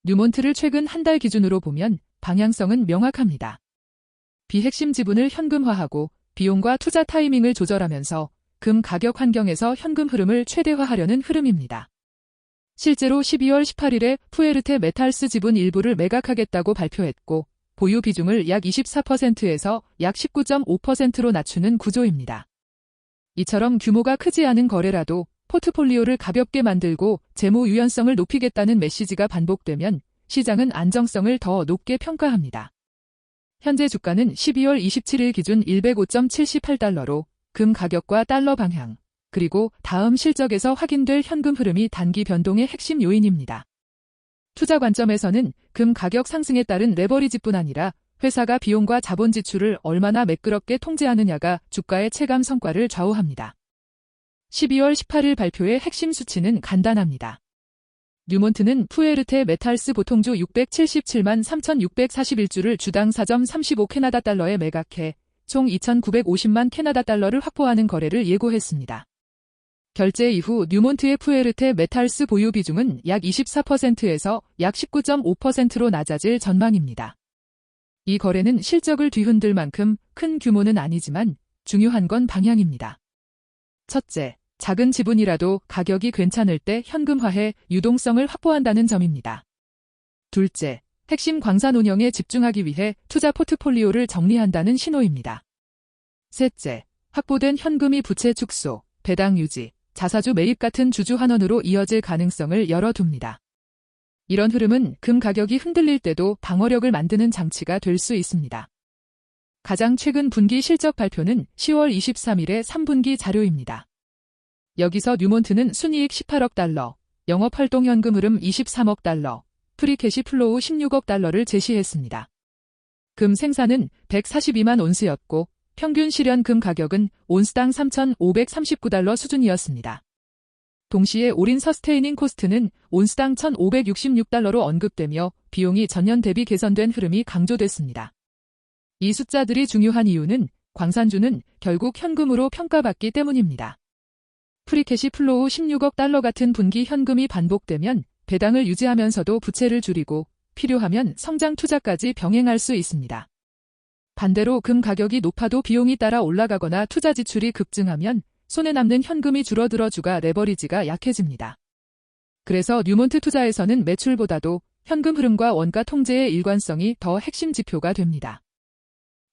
뉴몬트를 최근 한 달 기준으로 보면 방향성은 명확합니다. 비핵심 지분을 현금화하고 비용과 투자 타이밍을 조절하면서 금 가격 환경에서 현금 흐름을 최대화하려는 흐름입니다. 실제로 12월 18일에 푸에르테 메탈스 지분 일부를 매각하겠다고 발표했고 보유 비중을 약 24%에서 약 19.5%로 낮추는 구조입니다. 이처럼 규모가 크지 않은 거래라도 포트폴리오를 가볍게 만들고 재무 유연성을 높이겠다는 메시지가 반복되면 시장은 안정성을 더 높게 평가합니다. 현재 주가는 12월 27일 기준 105.78달러로 금 가격과 달러 방향, 그리고 다음 실적에서 확인될 현금 흐름이 단기 변동의 핵심 요인입니다. 투자 관점에서는 금 가격 상승에 따른 레버리지뿐 아니라 회사가 비용과 자본 지출을 얼마나 매끄럽게 통제하느냐가 주가의 체감 성과를 좌우합니다. 12월 18일 발표의 핵심 수치는 간단합니다. 뉴몬트는 푸에르테 메탈스 보통주 677만 3,641주를 주당 4.35 캐나다 달러에 매각해 총 2,950만 캐나다 달러를 확보하는 거래를 예고했습니다. 결제 이후 뉴몬트의 푸에르테 메탈스 보유 비중은 약 24%에서 약 19.5%로 낮아질 전망입니다. 이 거래는 실적을 뒤흔들 만큼 큰 규모는 아니지만 중요한 건 방향입니다. 첫째, 작은 지분이라도 가격이 괜찮을 때 현금화해 유동성을 확보한다는 점입니다. 둘째, 핵심 광산 운영에 집중하기 위해 투자 포트폴리오를 정리한다는 신호입니다. 셋째, 확보된 현금이 부채 축소, 배당 유지, 자사주 매입 같은 주주 환원으로 이어질 가능성을 열어둡니다. 이런 흐름은 금 가격이 흔들릴 때도 방어력을 만드는 장치가 될 수 있습니다. 가장 최근 분기 실적 발표는 10월 23일의 3분기 자료입니다. 여기서 뉴몬트는 순이익 18억 달러, 영업활동 현금 흐름 23억 달러, 프리캐시 플로우 16억 달러를 제시했습니다. 금 생산은 142만 온스였고 평균 실현 금 가격은 온스당 3,539달러 수준이었습니다. 동시에 올인 서스테이닝 코스트는 온스당 1,566달러로 언급되며 비용이 전년 대비 개선된 흐름이 강조됐습니다. 이 숫자들이 중요한 이유는 광산주는 결국 현금으로 평가받기 때문입니다. 프리캐시 플로우 16억 달러 같은 분기 현금이 반복되면 배당을 유지하면서도 부채를 줄이고 필요하면 성장 투자까지 병행할 수 있습니다. 반대로 금 가격이 높아도 비용이 따라 올라가거나 투자 지출이 급증하면 손에 남는 현금이 줄어들어 주가 레버리지가 약해집니다. 그래서 뉴몬트 투자에서는 매출보다도 현금 흐름과 원가 통제의 일관성이 더 핵심 지표가 됩니다.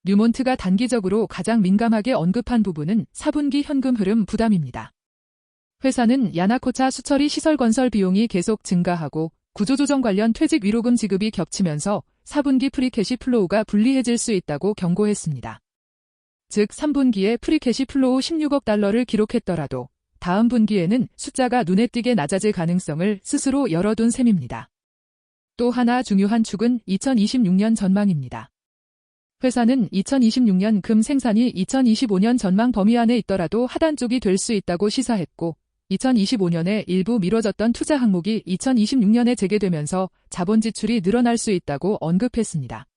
뉴몬트가 단기적으로 가장 민감하게 언급한 부분은 4분기 현금 흐름 부담입니다. 회사는 야나코차 수처리 시설 건설 비용이 계속 증가하고 구조조정 관련 퇴직 위로금 지급이 겹치면서 4분기 프리캐시 플로우가 불리해질 수 있다고 경고했습니다. 즉 3분기에 프리캐시 플로우 16억 달러를 기록했더라도 다음 분기에는 숫자가 눈에 띄게 낮아질 가능성을 스스로 열어둔 셈입니다. 또 하나 중요한 축은 2026년 전망입니다. 회사는 2026년 금 생산이 2025년 전망 범위 안에 있더라도 하단 쪽이 될 수 있다고 시사했고 2025년에 일부 미뤄졌던 투자 항목이 2026년에 재개되면서 자본 지출이 늘어날 수 있다고 언급했습니다.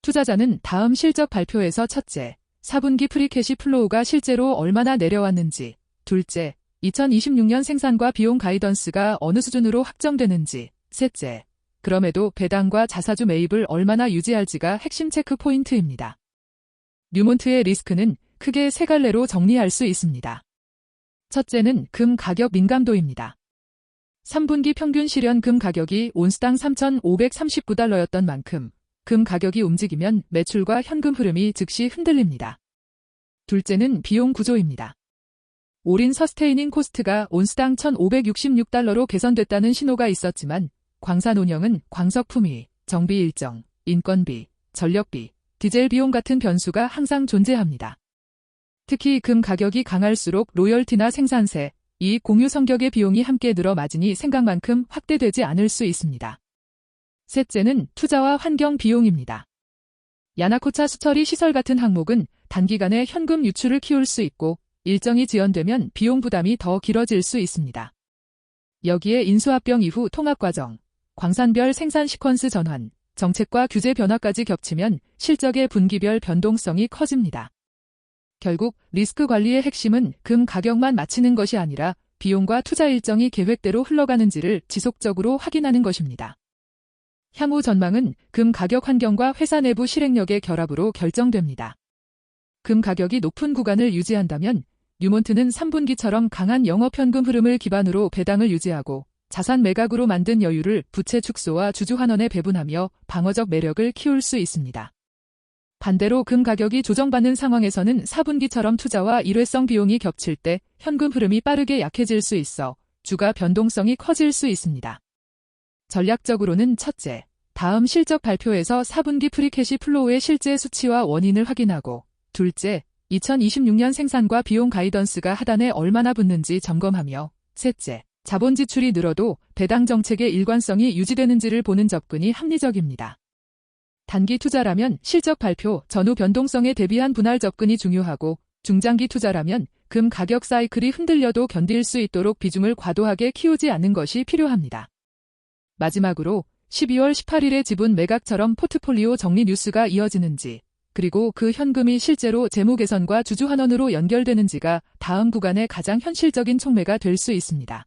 투자자는 다음 실적 발표에서 첫째, 4분기 프리캐시 플로우가 실제로 얼마나 내려왔는지, 둘째, 2026년 생산과 비용 가이던스가 어느 수준으로 확정되는지, 셋째, 그럼에도 배당과 자사주 매입을 얼마나 유지할지가 핵심 체크 포인트입니다. 뉴몬트의 리스크는 크게 세 갈래로 정리할 수 있습니다. 첫째는 금 가격 민감도입니다. 3분기 평균 실현 금 가격이 온스당 3,539달러였던 만큼 금 가격이 움직이면 매출과 현금 흐름이 즉시 흔들립니다. 둘째는 비용 구조입니다. 올인 서스테이닝 코스트가 온스당 1,566달러로 개선됐다는 신호가 있었지만 광산 운영은 광석품위, 정비 일정, 인건비, 전력비, 디젤 비용 같은 변수가 항상 존재합니다. 특히 금 가격이 강할수록 로열티나 생산세, 이익 공유 성격의 비용이 함께 늘어 마진이 생각만큼 확대되지 않을 수 있습니다. 셋째는 투자와 환경 비용입니다. 야나코차 수처리 시설 같은 항목은 단기간에 현금 유출을 키울 수 있고 일정이 지연되면 비용 부담이 더 길어질 수 있습니다. 여기에 인수합병 이후 통합과정, 광산별 생산 시퀀스 전환, 정책과 규제 변화까지 겹치면 실적의 분기별 변동성이 커집니다. 결국 리스크 관리의 핵심은 금 가격만 맞추는 것이 아니라 비용과 투자 일정이 계획대로 흘러가는지를 지속적으로 확인하는 것입니다. 향후 전망은 금 가격 환경과 회사 내부 실행력의 결합으로 결정됩니다. 금 가격이 높은 구간을 유지한다면 뉴몬트는 3분기처럼 강한 영업현금 흐름을 기반으로 배당을 유지하고 자산 매각으로 만든 여유를 부채 축소와 주주 환원에 배분하며 방어적 매력을 키울 수 있습니다. 반대로 금 가격이 조정받는 상황에서는 4분기처럼 투자와 일회성 비용이 겹칠 때 현금 흐름이 빠르게 약해질 수 있어 주가 변동성이 커질 수 있습니다. 전략적으로는 첫째, 다음 실적 발표에서 4분기 프리캐시 플로우의 실제 수치와 원인을 확인하고, 둘째, 2026년 생산과 비용 가이던스가 하단에 얼마나 붙는지 점검하며, 셋째, 자본 지출이 늘어도 배당 정책의 일관성이 유지되는지를 보는 접근이 합리적입니다. 단기 투자라면 실적 발표 전후 변동성에 대비한 분할 접근이 중요하고, 중장기 투자라면 금 가격 사이클이 흔들려도 견딜 수 있도록 비중을 과도하게 키우지 않는 것이 필요합니다. 마지막으로 12월 18일의 지분 매각처럼 포트폴리오 정리 뉴스가 이어지는지, 그리고 그 현금이 실제로 재무 개선과 주주 환원으로 연결되는지가 다음 구간의 가장 현실적인 촉매가 될 수 있습니다.